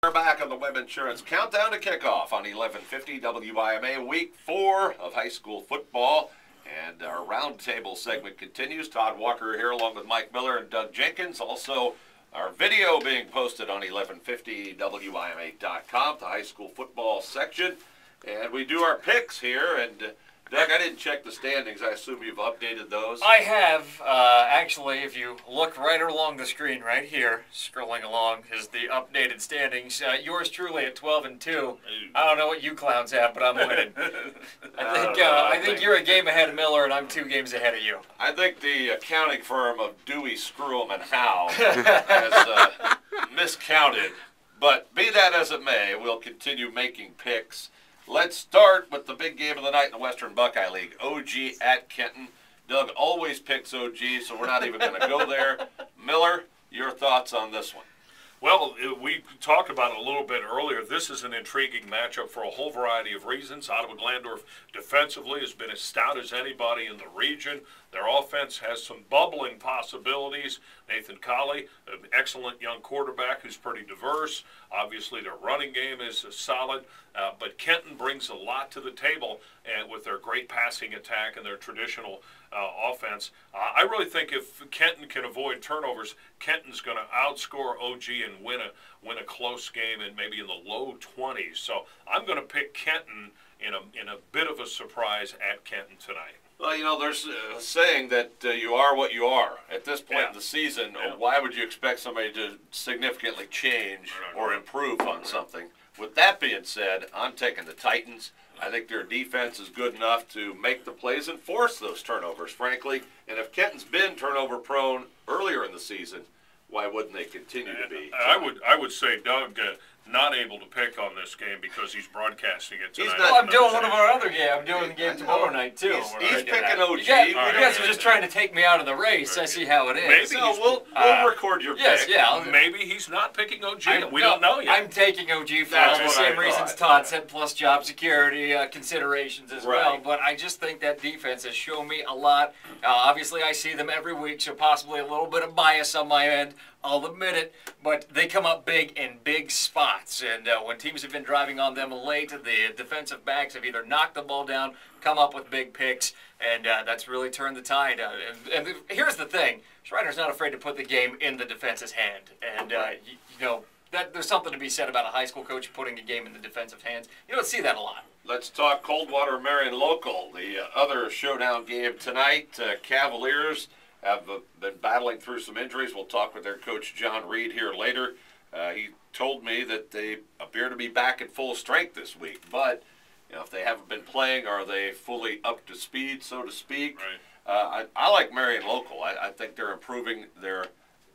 We're back on the WIMA Insurance Countdown to Kickoff on 1150 WIMA, Week 4 of high school football. And our roundtable segment continues. Todd Walker here along with Mike Miller and Doug Jenkins. Also, our video being posted on 1150WIMA.com, the high school football section. And we do our picks here. And Doug, I didn't check the standings. I assume you've updated those. I have. Actually, if you look right along the screen right here, scrolling along, is the updated standings. Yours truly at 12-2. I don't know what you clowns have, but I'm winning. I think you're a game ahead of Miller, and I'm 2 games ahead of you. I think the accounting firm of Dewey, Screw'em, and Howe has miscounted. But be that as it may, we'll continue making picks. Let's start with the big game of the night in the Western Buckeye League. OG at Kenton. Doug always picks OG, so we're not even going to go there. Miller, your thoughts on this one? Well, we talked about it a little bit earlier. This is an intriguing matchup for a whole variety of reasons. Ottawa-Glandorf defensively has been as stout as anybody in the region. Their offense has some bubbling possibilities. Nathan Colley, an excellent young quarterback who's pretty diverse. Obviously, their running game is solid. But Kenton brings a lot to the table with their great passing attack and their traditional offense. I really think if Kenton can avoid turnovers, Kenton's going to outscore OG and win a close game and maybe in the low 20s. So I'm going to pick Kenton in a bit of a surprise at Kenton tonight. Well, you know, there's a saying that you are what you are. At this point in the season, why would you expect somebody to significantly change or improve on something? With that being said, I'm taking the Titans. I think their defense is good enough to make the plays and force those turnovers, frankly. And if Kenton's been turnover prone earlier in the season, why wouldn't they continue to be? I would say Doug not able to pick on this game because he's broadcasting it tonight. Well, I'm doing one of our other games. I'm doing the game tomorrow night, too. He's picking OG. You guys are just trying to take me out of the race. I see how it is. Maybe we'll record your pick. Maybe he's not picking OG. We don't know yet. I'm taking OG for all the same reasons Todd said, plus job security considerations as well. But I just think that defense has shown me a lot. Obviously, I see them every week, so possibly a little bit of bias on my end. I'll admit it, but they come up big in big spots. And when teams have been driving on them late, the defensive backs have either knocked the ball down, come up with big picks, and that's really turned the tide. And here's the thing. Schreiner's not afraid to put the game in the defense's hand. And, you know, there's something to be said about a high school coach putting a game in the defensive hands. You don't see that a lot. Let's talk Coldwater Marion Local, the other showdown game tonight. Cavaliers have been battling through some injuries. We'll talk with their coach, John Reed, here later. He told me that they appear to be back at full strength this week. But you know, if they haven't been playing, are they fully up to speed, so to speak? Right. I like Marion Local. I think they're improving their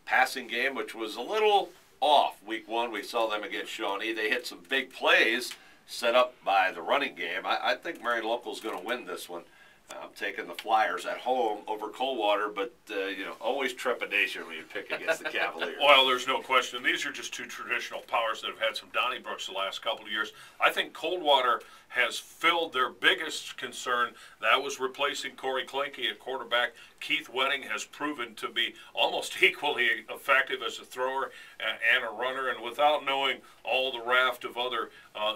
passing game, which was a little off. Week 1, we saw them against Shawnee. They hit some big plays set up by the running game. I think Marion Local is going to win this one. I'm taking the Flyers at home over Coldwater, but, you know, always trepidation when you pick against the Cavaliers. Well, there's no question. These are just 2 traditional powers that have had some Donnybrooks the last couple of years. I think Coldwater has filled their biggest concern. That was replacing Corey Klinke at quarterback. Keith Wedding has proven to be almost equally effective as a thrower and a runner. And without knowing all the raft of other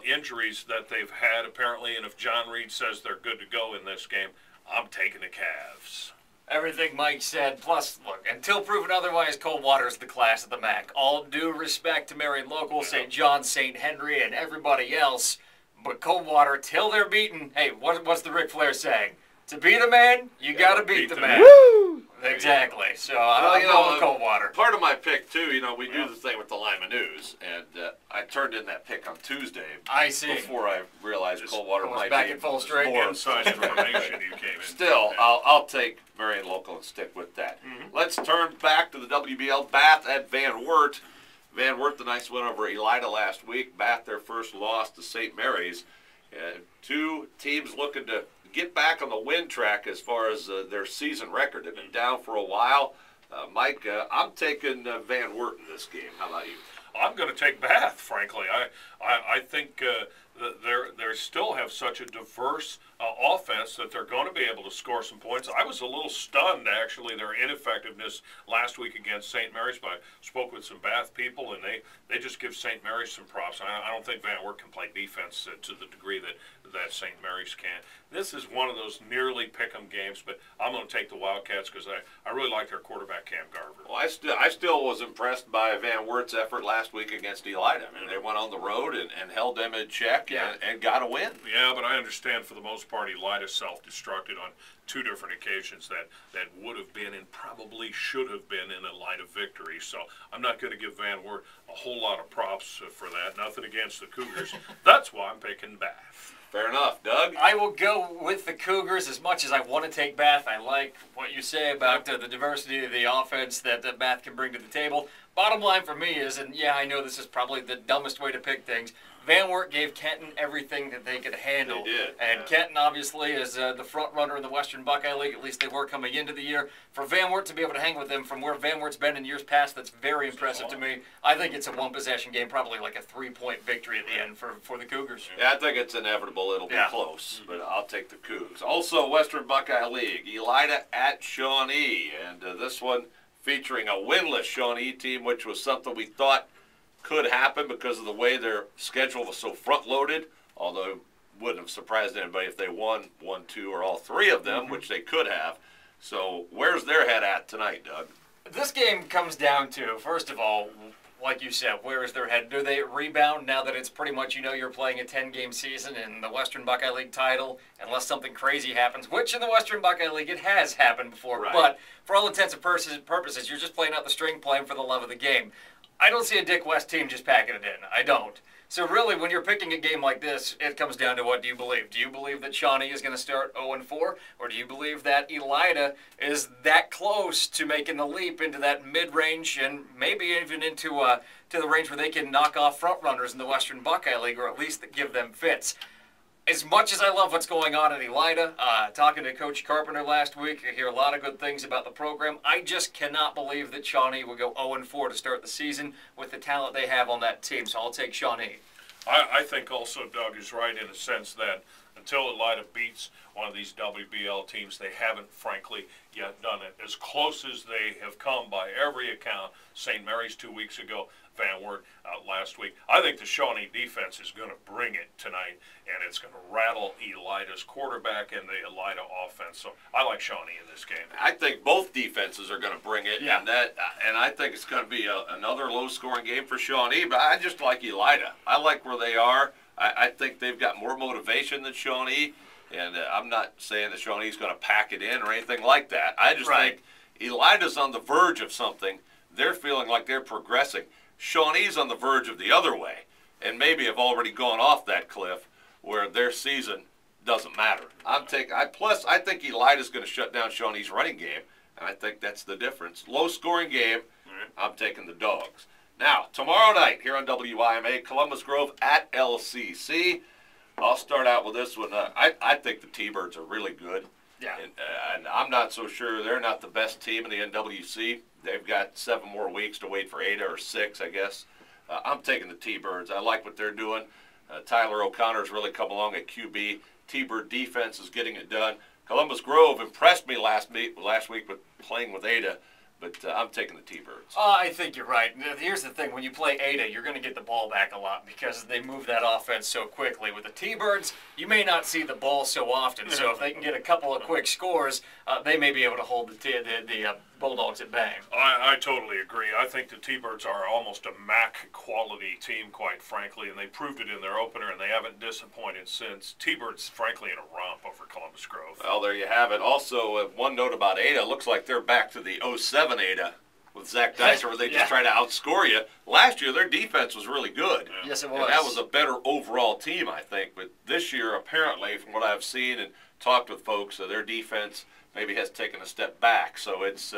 injuries that they've had, apparently, and if John Reed says they're good to go in this game, I'm taking the Cavs. Everything Mike said, plus, look, until proven otherwise, Coldwater's the class of the MAC. All due respect to Marion Local, St. John, St. Henry, and everybody else, but Coldwater, till they're beaten, hey, what's the Ric Flair saying? To be the man, you got to beat the man. Woo! Exactly. So I'm going with Coldwater. Part of my pick, too, you know, we do the thing with the Lima News, and I turned in that pick on Tuesday. I see. Before I realized Coldwater might back be in full strength. more inside information you came in. Still, I'll take Marion Local and stick with that. Let's turn back to the WBL. Bath at Van Wert. Van Wert, the nice win over Elida last week. Bath, their first loss to St. Mary's. 2 teams looking to get back on the win track as far as their season record. They've been down for a while. Mike, I'm taking Van Wert in this game. How about you? I'm going to take Bath, frankly. I think they still have such a diverse offense that they're going to be able to score some points. I was a little stunned, actually, their ineffectiveness last week against St. Mary's, but I spoke with some Bath people, and they just give St. Mary's some props. I don't think Van Wert can play defense to the degree that St. Mary's can. This is one of those nearly pick-em games, but I'm going to take the Wildcats because I really like their quarterback, Cam Garver. Well, I still was impressed by Van Wert's effort last week against Elida. I mean, they went on the road and held them in check and got a win. Yeah, but I understand for the most part Elida self-destructed on 2 different occasions that would have been and probably should have been in Elida victory. So I'm not going to give Van Wert a whole lot of props for that. Nothing against the Cougars. That's why I'm picking Bath. Fair enough. Doug? I will go with the Cougars as much as I want to take Bath. I like what you say about the diversity of the offense that Bath can bring to the table. Bottom line for me is, and yeah, I know this is probably the dumbest way to pick things, Van Wert gave Kenton everything that they could handle. They did. And Kenton, obviously, is the front runner in the Western Buckeye League. At least they were coming into the year. For Van Wert to be able to hang with them from where Van Wert's been in years past, that's very impressive to me. I think it's a one-possession game, probably like a 3-point victory at the end for the Cougars. Yeah, I think it's inevitable. It'll be close, but I'll take the Cougs. Also, Western Buckeye League, Elida at Shawnee. And this one featuring a winless Shawnee team, which was something we thought could happen because of the way their schedule was so front-loaded, although it wouldn't have surprised anybody if they won 1, 2, or all 3 of them, which they could have. So where's their head at tonight, Doug? This game comes down to, first of all, like you said, where is their head? Do they rebound now that it's pretty much, you're playing a 10-game season in the Western Buckeye League title, unless something crazy happens, which in the Western Buckeye League it has happened before. Right. But for all intents and purposes, you're just playing out the string, playing for the love of the game. I don't see a Dick West team just packing it in. I don't. So really, when you're picking a game like this, it comes down to what do you believe? Do you believe that Shawnee is going to start 0-4, or do you believe that Elida is that close to making the leap into that mid-range and maybe even into to the range where they can knock off front runners in the Western Buckeye League, or at least give them fits? As much as I love what's going on at Elida, talking to Coach Carpenter last week, I hear a lot of good things about the program. I just cannot believe that Shawnee will go 0-4 to start the season with the talent they have on that team, so I'll take Shawnee. I think also Doug is right in a sense that until Elida beats one of these WBL teams, they haven't, frankly, yet done it. As close as they have come by every account, St. Mary's 2 weeks ago, Van Wert last week. I think the Shawnee defense is going to bring it tonight, and it's going to rattle Elida's quarterback and the Elida offense. So I like Shawnee in this game. I think both defenses are going to bring it, and I think it's going to be another low-scoring game for Shawnee, but I just like Elida. I like where they are. I think they've got more motivation than Shawnee, and I'm not saying that Shawnee's going to pack it in or anything like that. I just think Elida's on the verge of something. They're feeling like they're progressing. Shawnee's on the verge of the other way, and maybe have already gone off that cliff where their season doesn't matter. Plus, I think Elida's going to shut down Shawnee's running game, and I think that's the difference. Low-scoring game, I'm taking the Dogs. Now, tomorrow night here on WIMA, Columbus Grove at LCC. I'll start out with this one. I think the T-Birds are really good. Yeah. And I'm not so sure they're not the best team in the NWC. They've got 7 more weeks to wait for Ada, or 6, I guess. I'm taking the T-Birds. I like what they're doing. Tyler O'Connor's really come along at QB. T-Bird defense is getting it done. Columbus Grove impressed me last week with playing with Ada, but I'm taking the T-Birds. I think you're right. Here's the thing. When you play Ada, you're going to get the ball back a lot because they move that offense so quickly. With the T-Birds, you may not see the ball so often, so if they can get a couple of quick scores, they may be able to hold the Bulldogs at bay. I totally agree. I think the T-Birds are almost a MAC quality team, quite frankly, and they proved it in their opener, and they haven't disappointed since. T-Birds, frankly, in a romp over Columbus Grove. Well, there you have it. Also, one note about Ada. Looks like they're back to the 07 Ada with Zach Dyser, where they just try to outscore you. Last year, their defense was really good. Yes, it was. And that was a better overall team, I think. But this year, apparently, from what I've seen and talked with folks, their defense maybe has taken a step back. So it's,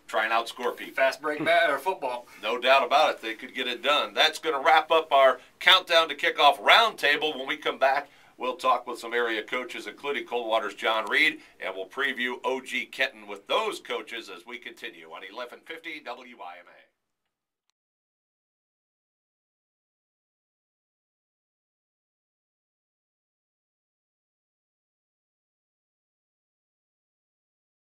try and outscore people. Fast break or football. No doubt about it. They could get it done. That's going to wrap up our countdown to kickoff roundtable. When we come back, we'll talk with some area coaches, including Coldwater's John Reed, and we'll preview OG Kenton with those coaches as we continue on 1150 WIMA.